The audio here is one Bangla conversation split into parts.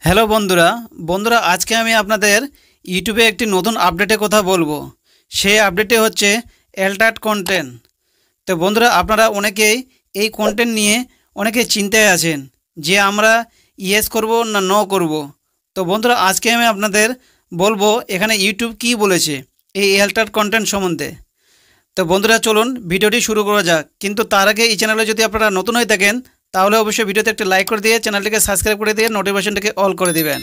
হ্যালো বন্ধুরা বন্ধুরা আজকে আমি আপনাদের ইউটিউবে একটি নতুন আপডেটের কথা বলবো। সেই আপডেটে হচ্ছে অ্যাল্টার্ড কন্টেন্ট। তো বন্ধুরা আপনারা অনেকেই এই কন্টেন্ট নিয়ে অনেকে চিন্তায় আছেন যে আমরা ইয়েস করব না নো করব। তো বন্ধুরা আজকে আমি আপনাদের বলবো এখানে ইউটিউব কি বলেছে এই অ্যাল্টার্ড কন্টেন্ট সম্বন্ধে। তো বন্ধুরা চলুন ভিডিওটি শুরু করা যাক, কিন্তু তার আগে এই চ্যানেলে যদি আপনারা নতুন হয়ে থাকেন তাহলে অবশ্যই ভিডিওতে একটা লাইক করে দিয়ে চ্যানেলটিকে সাবস্ক্রাইব করে দিয়ে নোটিফিকেশনটাকে অল করে দিবেন।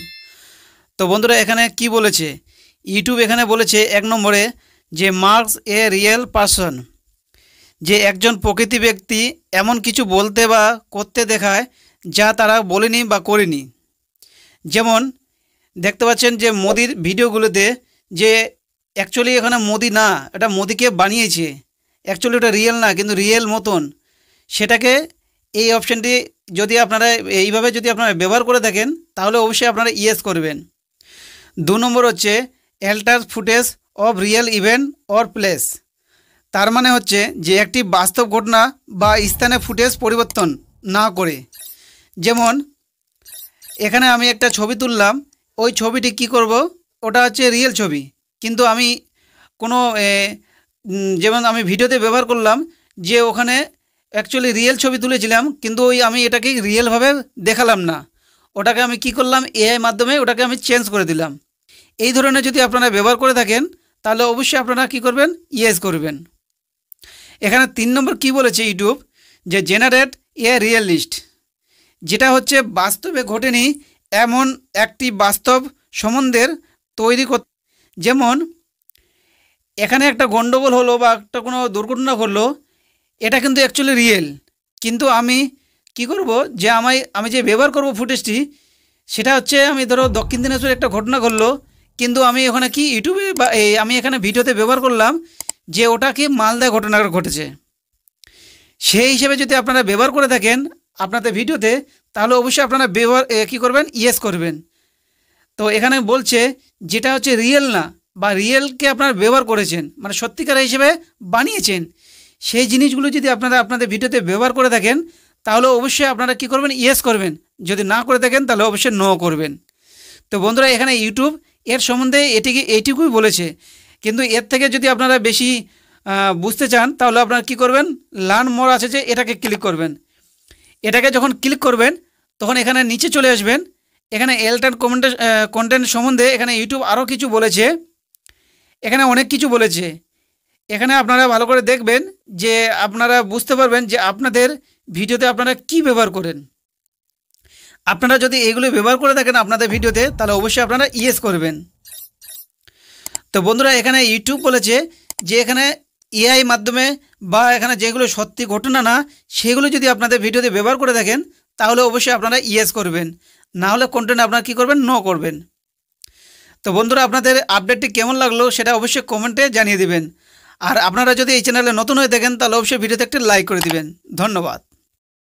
তো বন্ধুরা এখানে কি বলেছে ইউটিউব, এখানে বলেছে 1 নম্বরে যে মার্কস এ রিয়েল পারসন, যে একজন প্রকৃতি ব্যক্তি এমন কিছু বলতে বা করতে দেখায় যা তারা বলেনি বা করেনি। যেমন দেখতে পাচ্ছেন যে মোদির ভিডিওগুলোতে যে অ্যাকচুয়ালি এখানে মোদি না, এটা মোদিকে বানিয়েছে, অ্যাকচুয়ালি ওটা রিয়েল না কিন্তু রিয়েল মতন, সেটাকে এই অপশানটি যদি আপনারা এইভাবে যদি আপনারা ব্যবহার করে থাকেন তাহলে অবশ্যই আপনারা ইয়েস করবেন। 2 নম্বর হচ্ছে alter footage of real event or place, তার মানে হচ্ছে যে একটি বাস্তব ঘটনা বা স্থানে ফুটেজ পরিবর্তন না করে। যেমন এখানে আমি একটা ছবি তুললাম, ওই ছবিটি কি করব, ওটা হচ্ছে রিয়েল ছবি, কিন্তু আমি কোনো যেমন আমি ভিডিওতে ব্যবহার করলাম যে ওখানে অ্যাকচুয়ালি রিয়েল ছবি তুলেছিলাম কিন্তু আমি এটাকে রিয়েলভাবে দেখালাম না, ওটাকে আমি কি করলাম এআই মাধ্যমে ওটাকে আমি চেঞ্জ করে দিলাম। এই ধরনের যদি আপনারা ব্যবহার করে থাকেন তাহলে অবশ্যই আপনারা কি করবেন, ইয়েস করবেন। এখানে 3 নম্বর কি বলেছে ইউটিউব, যে জেনারেট এ রিয়েল লিস্ট, যেটা হচ্ছে বাস্তবে ঘটেনি এমন একটি বাস্তব সম্বন্ধের তৈরি করতে। যেমন এখানে একটা গণ্ডগোল হলো বা একটা কোনো দুর্ঘটনা ঘটলো, এটা কিন্তু অ্যাকচুয়ালি রিয়েল, কিন্তু আমি কি করব যে আমি যে ব্যবহার করব ফুটেজটি, সেটা হচ্ছে আমি ধরো দক্ষিণ দিনাজপুরে একটা ঘটনা ঘটলো, কিন্তু আমি ওখানে কি ইউটিউবে বা আমি এখানে ভিডিওতে ব্যবহার করলাম যে ওটা কি মালদা ঘটনাটা ঘটেছে। সেই হিসেবে যদি আপনারা ব্যবহার করে থাকেন আপনাদের ভিডিওতে তাহলে অবশ্যই আপনারা ব্যবহার কী করবেন, ইয়েস করবেন। তো এখানে বলছে যেটা হচ্ছে রিয়েল না বা রিয়েলকে আপনারা ব্যবহার করেছেন মানে সত্যিকার হিসেবে বানিয়েছেন, সেই জিনিসগুলো যদি আপনারা আপনাদের ভিডিওতে ব্যবহার করে থাকেন তাহলে অবশ্যই আপনারা কি করবেন, ইয়েস করবেন। যদি না করে থাকেন তাহলে অবশ্যই নো করবেন। তো বন্ধুরা এখানে ইউটিউব এর সম্বন্ধে এইটুকুই বলেছে, কিন্তু এর থেকে যদি আপনারা বেশি বুঝতে চান তাহলে আপনারা কি করবেন, লার্ন মোর আছে যে এটাকে ক্লিক করবেন। এটাকে যখন ক্লিক করবেন তখন এখানে নিচে চলে আসবেন, এখানে অ্যাল্টার্ড কন্টেন্ট সম্বন্ধে এখানে ইউটিউব আরও কিছু বলেছে, এখানে অনেক কিছু বলেছে। এখানে আপনারা ভালো করে দেখবেন যে আপনারা বুঝতে পারবেন যে আপনাদের ভিডিওতে আপনারা কি ব্যবহার করেন। আপনারা যদি এগুলো ব্যবহার করে থাকেন আপনাদের ভিডিওতে তাহলে অবশ্যই আপনারা ইয়েস করবেন। তো বন্ধুরা এখানে ইউটিউব বলেছে যে এখানে এআই মাধ্যমে বা এখানে যেগুলো সত্যি ঘটনা না সেগুলো যদি আপনাদের ভিডিওতে ব্যবহার করে থাকেন তাহলে অবশ্যই আপনারা ইয়েস করবেন, না হলে কন্টেন্ট আপনারা কী করবেন, নো করবেন। তো বন্ধুরা আপনাদের আপডেটটি কেমন লাগলো সেটা অবশ্যই কমেন্টে জানিয়ে দিবেন। আর আপনারা যদি এই চ্যানেলে নতুন হয়ে থাকেন তাহলে অবশ্যই ভিডিওতে একটা লাইক করে দিবেন। ধন্যবাদ।